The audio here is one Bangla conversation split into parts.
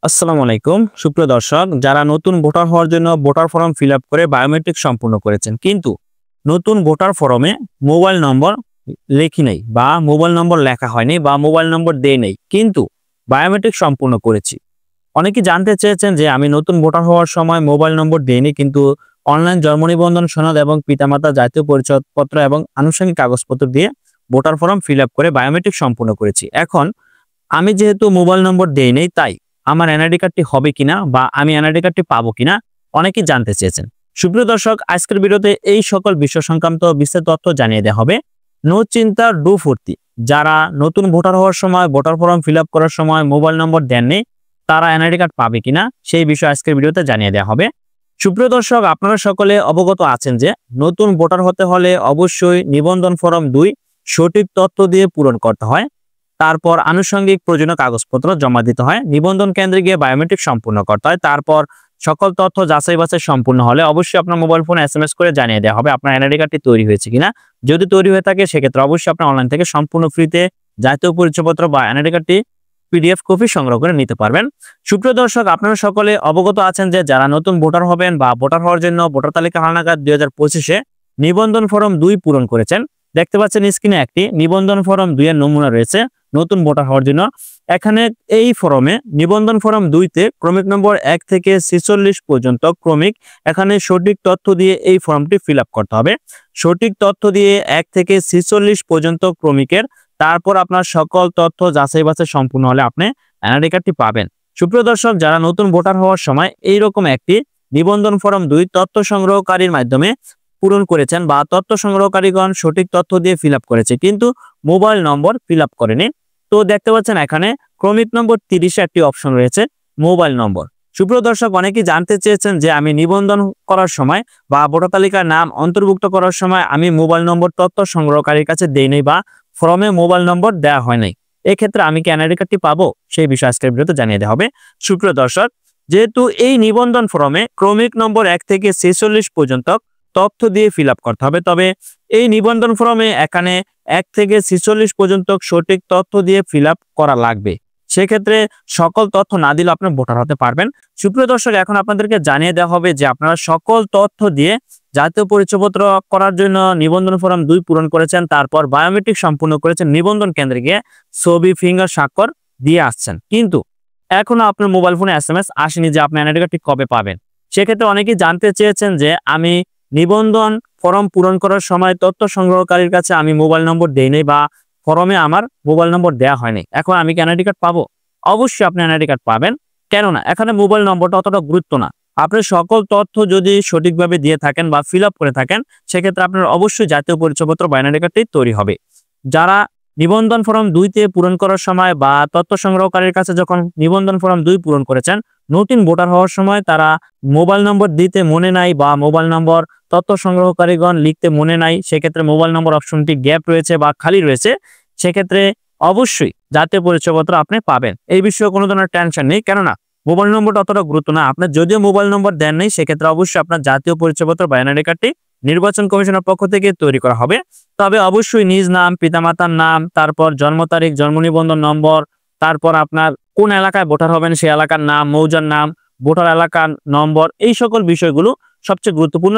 আসসালামু আলাইকুম সুপ্রিয় দর্শক, যারা নতুন ভোটার হওয়ার জন্য ভোটার ফর্ম ফিল আপ করে বায়োমেট্রিক সম্পূর্ণ করেছেন, কিন্তু নতুন ভোটার ফর্মে মোবাইল নম্বর লেখি নেই বা মোবাইল নম্বর লেখা হয়নি বা মোবাইল নম্বর দেই নেই, কিন্তু বায়োমেট্রিক সম্পূর্ণ করেছি। অনেকে জানতে চেয়েছেন যে আমি নতুন ভোটার হওয়ার সময় মোবাইল নম্বর দেইনি, কিন্তু অনলাইন জন্ম নিবন্ধন সনদ এবং পিতামাতা জাতীয় পরিচয়পত্র এবং আনুষঙ্গিক কাগজপত্র দিয়ে ভোটার ফর্ম ফিল আপ করে বায়োমেট্রিক সম্পূর্ণ করেছি। এখন আমি যেহেতু মোবাইল নম্বর দেই নেই, তাই আমার এনআইডি কার্ডটি হবে কিনা বা আমি এনআইডি কার্ডটি পাবো কিনা অনেকেই জানতে চেয়েছেন। সুপ্রিয় দর্শক, আজকের ভিডিওতে এই সকল বিষয় সংক্রান্ত বিস্তারিত তথ্য জানিয়ে দেওয়া হবে। নো চিন্তা ডু ফুর্তি। যারা নতুন ভোটার হওয়ার সময় ভোটার ফর্ম ফিল আপ করার সময় মোবাইল নম্বর দেননি, তারা এনআইডি কার্ড পাবে কিনা সেই বিষয়ে আজকের ভিডিওতে জানিয়ে দেওয়া হবে। সুপ্রিয় দর্শক, আপনারা সকলে অবগত আছেন যে নতুন ভোটার হতে হলে অবশ্যই নিবন্ধন ফর্ম 2 সঠিক তথ্য দিয়ে পূরণ করতে হয়। তারপর আনুষঙ্গিক প্রয়োজনীয় কাগজপত্র জমা দিতে হয়, নিবন্ধন কেন্দ্রে গিয়ে বায়োমেট্রিক সম্পূর্ণ করতে হয়। তারপর সকল তথ্য যাচাই বাছাই সম্পূর্ণ হলে অবশ্যই আপনার মোবাইল ফোনে এসএমএস করে জানিয়ে দেওয়া হবে আপনার এনআইডি কার্ডটি তৈরি হয়েছে কিনা। যদি তৈরি হয়ে থাকে সেক্ষেত্রে অবশ্যই আপনার অনলাইন থেকে সম্পূর্ণ ফ্রিতে জাতীয় পরিচয়পত্র বা এনআইডি কার্ডটি পিডিএফ কপি সংগ্রহ করে নিতে পারবেন। সুপ্রিয় দর্শক, আপনারা সকলে অবগত আছেন যে যারা নতুন ভোটার হবেন বা ভোটার হওয়ার জন্য ভোটার তালিকা হালনাগাদ 2025-এ নিবন্ধন ফর্ম 2 পূরণ করেছেন, দেখতে পাচ্ছেন স্ক্রিনে একটি নিবন্ধন ফর্ম 2 এর নমুনা রয়েছে নতুন ভোটার হওয়ার জন্য। এখানে এই ফর্মে নিবন্ধন ফর্ম 2-তে ক্রমিক নম্বর 1 থেকে 46 পর্যন্ত ক্রমিক, এখানে সঠিক তথ্য দিয়ে এই ফর্মটি ফিল আপ করতে হবে। সঠিক তথ্য দিয়ে 1 থেকে 46 পর্যন্ত ক্রমিকের, তারপর আপনার সকল তথ্য যাচাই বাছাই সম্পূর্ণ হলে আপনি এনআইডি কার্ডটি পাবেন। সুপ্রিয় দর্শক, যারা নতুন ভোটার হওয়ার সময় এইরকম একটি নিবন্ধন ফর্ম 2 তথ্য সংগ্রহকারীর মাধ্যমে পূরণ করেছেন বা তথ্য সংগ্রহকারীগণ সঠিক তথ্য দিয়ে ফিল আপ করেছে কিন্তু মোবাইল নম্বর ফিল আপ করেনি, তো দেখতে পাচ্ছেন এখানে ক্রমিক নম্বর 30-এ একটি অপশন রয়েছে মোবাইল নম্বর। সুপ্রিয় দর্শক, অনেকেই জানতে চেয়েছেন যে আমি নিবন্ধন করার সময় বা ভোটার তালিকার নাম অন্তর্ভুক্ত করার সময় আমি মোবাইল নম্বর তথ্য সংগ্রহকারীর কাছে দেইনি বা ফর্মে মোবাইল নম্বর দেওয়া হয় নাই, এক্ষেত্রে আমি কি এনআইডি কার্ডটি পাবো সেই বিষয়ে আজকের ভিডিওতে জানিয়ে দেওয়া হবে। সুপ্রিয় দর্শক, যেহেতু এই নিবন্ধন ফর্মে ক্রমিক নম্বর 1 থেকে 46 পর্যন্ত তথ্য দিয়ে ফিল আপ করতে হবে, তবে এই নিবন্ধন ফর্মে এখানে 1 থেকে 46 পর্যন্ত সঠিক তথ্য দিয়ে ফিল আপ করা লাগবে। সেক্ষেত্রে সকল তথ্য না দিলে আপনার ভোটার হতে পারবেন। সুপ্রিয় দর্শক, এখন আপনাদেরকে জানিয়ে দেওয়া হবে যে আপনারা সকল তথ্য দিয়ে জাতীয় পরিচয়পত্র করার জন্য নিবন্ধন ফর্ম 2 পূরণ করেছেন, তারপর বায়োমেট্রিক সম্পূর্ণ করেছেন, নিবন্ধন কেন্দ্রে গিয়ে ছবি, ফিঙ্গার, স্বাক্ষর দিয়ে আসছেন, কিন্তু এখনো আপনার মোবাইল ফোনে এসএমএস আসেনি যে আপনি এনআইডি কার্ডটি কবে পাবেন। সেক্ষেত্রে অনেকেই জানতে চেয়েছেন যে আমি নিবন্ধন ফর্ম পূরণ করার সময় তথ্য সংগ্রহকারীর কাছে আমি মোবাইল নম্বর দেইনি বা ফর্মে আমার মোবাইল নম্বর দেওয়া হয়নি, এখন আমি কি এনআইডি কার্ড পাবো? অবশ্যই আপনি এনআইডি কার্ড পাবেন। কেননা এখানে মোবাইল নম্বরটা অতটা গুরুত্ব না, আপনি সকল তথ্য যদি সঠিকভাবে দিয়ে থাকেন বা ফিল আপ করে থাকেন সেক্ষেত্রে আপনার অবশ্যই জাতীয় পরিচয়পত্র বা এনআইডি কার্ডটি তৈরি হবে। যারা নিবন্ধন ফর্ম 2-তে পূরণ করার সময় বা তথ্য সংগ্রহকারীর কাছে যখন নিবন্ধন ফর্ম 2 পূরণ করেছেন, নতুন ভোটার হওয়ার সময় তারা মোবাইল নম্বর দিতে মনে নাই বা মোবাইল নম্বর তথ্য সংগ্রহকারীগণ লিখতে মনে নাই, সেক্ষেত্রে মোবাইল নম্বর অপশনটি গ্যাপ রয়েছে বা খালি রয়েছে, সেক্ষেত্রে অবশ্যই জাতীয় পরিচয়পত্র আপনি পাবেন। এই বিষয়ে কোনো ধরনের টেনশন নেই, কেননা মোবাইল নম্বরটা অতটা গুরুত্ব না। আপনার যদিও মোবাইল নম্বর দেন নেই, সেক্ষেত্রে অবশ্যই আপনার জাতীয় পরিচয়পত্র বা এনআইডি কার্ডটি নির্বাচন কমিশনের পক্ষ থেকে তৈরি করা হবে। তবে অবশ্যই নিজ নাম, পিতামাতার নাম, তারপর জন্ম তারিখ, জন্ম নিবন্ধন নম্বর, তারপর আপনার কোন এলাকায় ভোটার হবেন সেই এলাকার নাম, মৌজার নাম, ভোটার এলাকার নম্বর, এই সকল বিষয়গুলো সবচেয়ে গুরুত্বপূর্ণ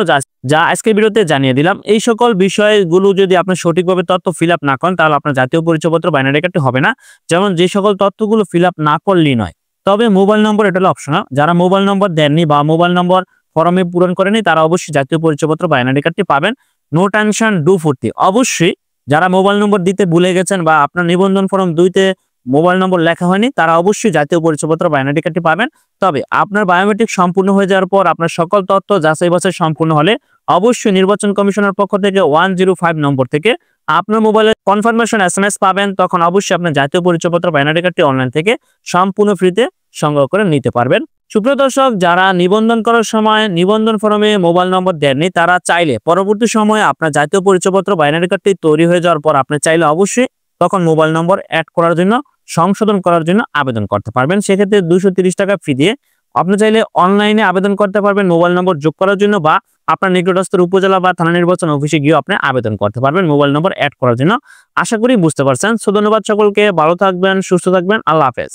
যা আজকের ভিডিওতে জানিয়ে দিলাম। এই সকল বিষয়গুলো যদি আপনি সঠিকভাবে তথ্য ফিল আপ না করেন তাহলে আপনার জাতীয় পরিচয়পত্র বা এনআইডি কার্ডটি হবে না। যেমন যে সকল তথ্যগুলো ফিল আপ না করলেই নয়, তবে মোবাইল নম্বর এটা হলো অপশনাল। যারা মোবাইল নম্বর দেননি বা মোবাইল নম্বর ফর্মে পূরণ করেনি তারা অবশ্যই জাতীয় পরিচয়পত্র বা এনআইডি কার্ডটি পাবেন। নো টেনশন ডু ফুর্তি। অবশ্যই যারা মোবাইল নম্বর দিতে ভুলে গেছেন বা আপনার নিবন্ধন ফর্ম 2-তে মোবাইল নম্বর লেখা হয়নি তারা অবশ্যই জাতীয় পরিচয়পত্র বা এনআইডি কার্ডটি পাবেন। তবে আপনার বায়োমেট্রিক সম্পূর্ণ হয়ে যাওয়ার পর আপনার সকল তথ্য যাচাই বাছাই সম্পূর্ণ হলে অবশ্যই নির্বাচন কমিশনের পক্ষ থেকে 105 নম্বর থেকে আপনার মোবাইলে কনফার্মেশন এসএমএস পাবেন। তখন অবশ্যই আপনার জাতীয় পরিচয়পত্র বা এনআইডি কার্ডটি অনলাইন থেকে সম্পূর্ণ ফ্রিতে সংগ্রহ করে নিতে পারবেন। সুপ্রিয় দর্শক, যারা নিবন্ধন করার সময় নিবন্ধন ফর্মে মোবাইল নম্বর দেননি তারা চাইলে পরবর্তী সময়ে আপনার জাতীয় পরিচয়পত্র বা এনআইডি কার্ডটি তৈরি হয়ে যাওয়ার পর আপনি চাইলে অবশ্যই তখন মোবাইল নম্বর অ্যাড করার জন্য, সংশোধন করার জন্য আবেদন করতে পারবেন। সেক্ষেত্রে 230 টাকা ফি দিয়ে আপনি চাইলে অনলাইনে আবেদন করতে পারবেন মোবাইল নম্বর যোগ করার জন্য, বা আপনার নিকটস্থ উপজেলা বা থানা নির্বাচন অফিসে গিয়ে আপনি আবেদন করতে পারবেন মোবাইল নম্বর অ্যাড করার জন্য। আশা করি বুঝতে পারছেন। ধন্যবাদ সকলকে, ভালো থাকবেন, সুস্থ থাকবেন, আল্লাহ হাফেজ।